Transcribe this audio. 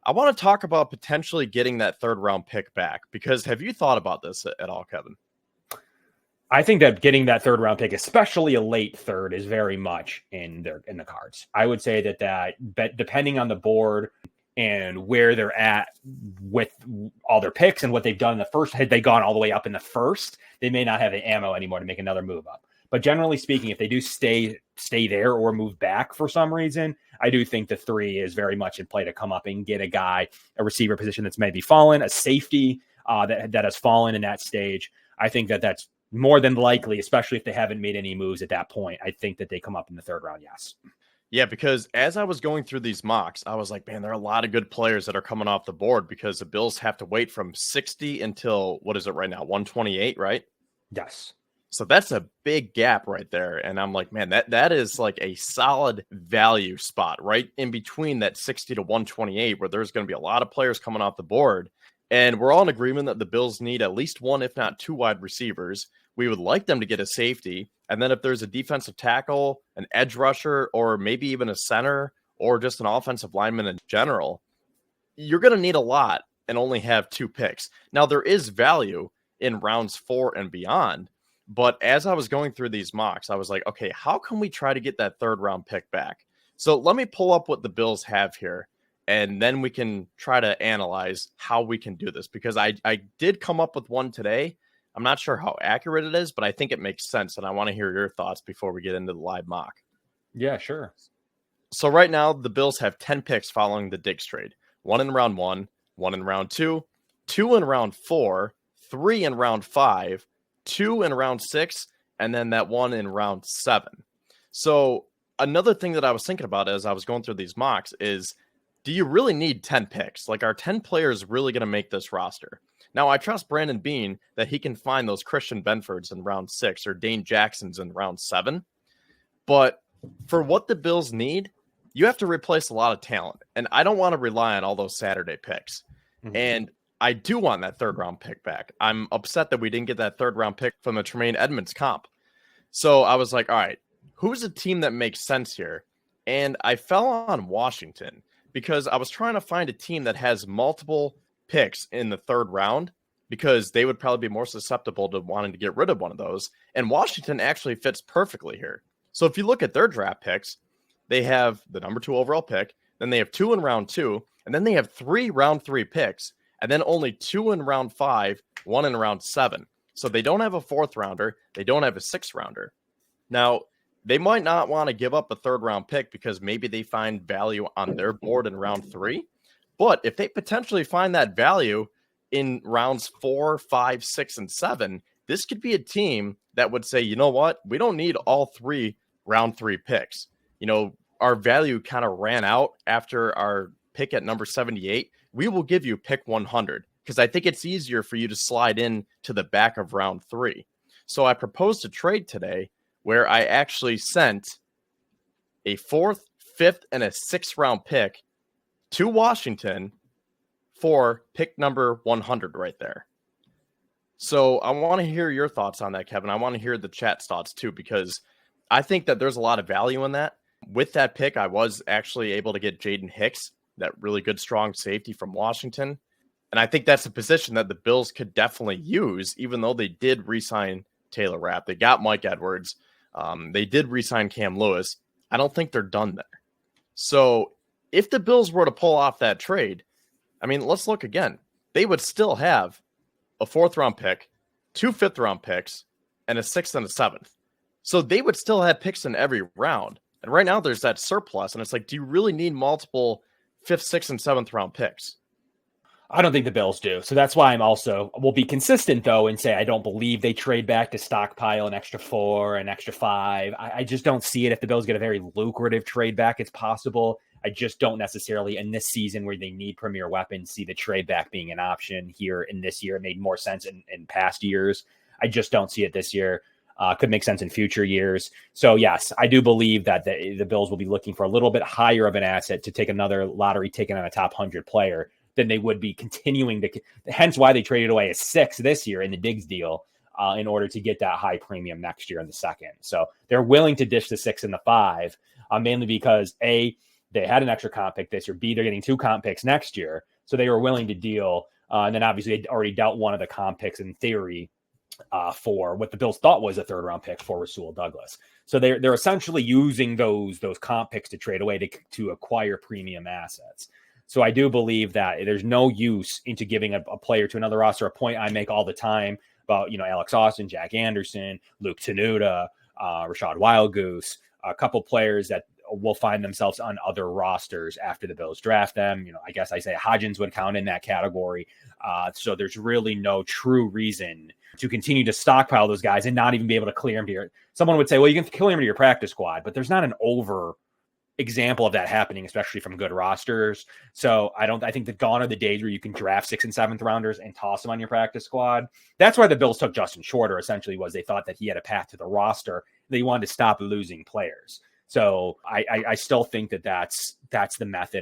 I want to talk about potentially getting that third round pick back because have you thought about this at all, Kevin? I think that getting that third round pick, especially a late third, is very much in the cards. I would say that depending on the board and where they're at with all their picks and what they've done in the first, had they gone all the way up in the first, they may not have the ammo anymore to make another move up. But generally speaking, if they do stay there or move back for some reason, I do think the 3 is very much in play to come up and get a receiver position that's maybe fallen, a safety that has fallen in that stage. I think that's more than likely, especially if they haven't made any moves at that point. I think that they come up in the third round. Yes. Yeah, because as I was going through these mocks, I was like, man, there are a lot of good players that are coming off the board because the Bills have to wait from 60 until what is it right now? 128, right? Yes. So that's a big gap right there. And I'm like, man, that is like a solid value spot right in between that 60 to 128, where there's going to be a lot of players coming off the board. And we're all in agreement that the Bills need at least one, if not two wide receivers. We would like them to get a safety. And then if there's a defensive tackle, an edge rusher, or maybe even a center, or just an offensive lineman in general, you're going to need a lot and only have 2 picks. Now, there is value in rounds 4 and beyond. But as I was going through these mocks, I was like, okay, how can we try to get that third round pick back? So let me pull up what the Bills have here, and then we can try to analyze how we can do this, because I did come up with one today. I'm not sure how accurate it is, but I think it makes sense, and I want to hear your thoughts before we get into the live mock. Yeah, sure. So right now, the Bills have 10 picks following the Diggs trade. 1 in round 1, 1 in round 2, 2 in round 4, 3 in round 5, 2 in round 6, and then that 1 in round 7. So another thing that I was thinking about as I was going through these mocks is, do you really need 10 picks? Like, are 10 players really going to make this roster? Now, I trust Brandon Beane that he can find those Christian Benfords in round 6 or Dane Jacksons in round 7. But for what the Bills need, you have to replace a lot of talent. And I don't want to rely on all those Saturday picks. Mm-hmm. And I do want that third round pick back. I'm upset that we didn't get that third round pick from the Tremaine Edmonds comp. So I was like, all right, who's a team that makes sense here? And I fell on Washington because I was trying to find a team that has multiple picks in the third round, because they would probably be more susceptible to wanting to get rid of one of those. And Washington actually fits perfectly here. So if you look at their draft picks, they have the number 2 overall pick, then they have 2 in round 2, and then they have 3 round 3 picks, and then only 2 in round 5, 1 in round 7. So they don't have a 4th rounder. They don't have a 6th rounder. Now, they might not want to give up a 3rd round pick because maybe they find value on their board in round 3. But if they potentially find that value in rounds 4, 5, 6, and 7, this could be a team that would say, you know what? We don't need all 3 round 3 picks. You know, our value kind of ran out after our pick at number 78. We will give you pick 100 because I think it's easier for you to slide in to the back of round 3. So I proposed a trade today where I actually sent a 4th, 5th, and a 6th round pick to Washington for pick number 100 right there. So I want to hear your thoughts on that, Kevin. I want to hear the chat's thoughts too, because I think that there's a lot of value in that. With that pick, I was actually able to get Jaden Hicks, that really good, strong safety from Washington. And I think that's a position that the Bills could definitely use, even though they did re-sign Taylor Rapp. They got Mike Edwards. They did re-sign Cam Lewis. I don't think they're done there. So if the Bills were to pull off that trade, I mean, let's look again. They would still have a 4th round pick, 2 5th round picks, and a 6th and a 7th. So they would still have picks in every round. And right now there's that surplus. And it's like, do you really need multiple 5th, 6th, and 7th round picks? I don't think the Bills do. So that's why will be consistent though and say I don't believe they trade back to stockpile an extra 4, an extra 5. I just don't see it. If the Bills get a very lucrative trade back, it's possible. I just don't necessarily in this season where they need premier weapons see the trade back being an option here in this year. It made more sense in past years. I just don't see it this year. Could make sense in future years. So yes, I do believe that the Bills will be looking for a little bit higher of an asset to take another lottery ticket on a top 100 player than they would be continuing to, hence why they traded away a 6 this year in the Diggs deal in order to get that high premium next year in the 2nd. So they're willing to dish the 6 and the 5, mainly because They had an extra comp pick this year. B, they're getting 2 comp picks next year. So they were willing to deal. And then obviously they'd already dealt one of the comp picks in theory for what the Bills thought was a 3rd round pick for Rasul Douglas. So they're essentially using those comp picks to trade away to acquire premium assets. So I do believe that there's no use into giving a player to another roster. A point I make all the time about, Alex Austin, Jack Anderson, Luke Tenuta, Rashad Wildgoose, a couple players that will find themselves on other rosters after the Bills draft them. I guess I say Hodgins would count in that category. So there's really no true reason to continue to stockpile those guys and not even be able to clear them to your. Someone would say, well, you can clear them to your practice squad, but there's not an over example of that happening, especially from good rosters. So I think that gone are the days where you can draft 6th and 7th rounders and toss them on your practice squad. That's why the Bills took Justin Shorter, essentially, was they thought that he had a path to the roster. They wanted to stop losing players. So I still think that that's the method.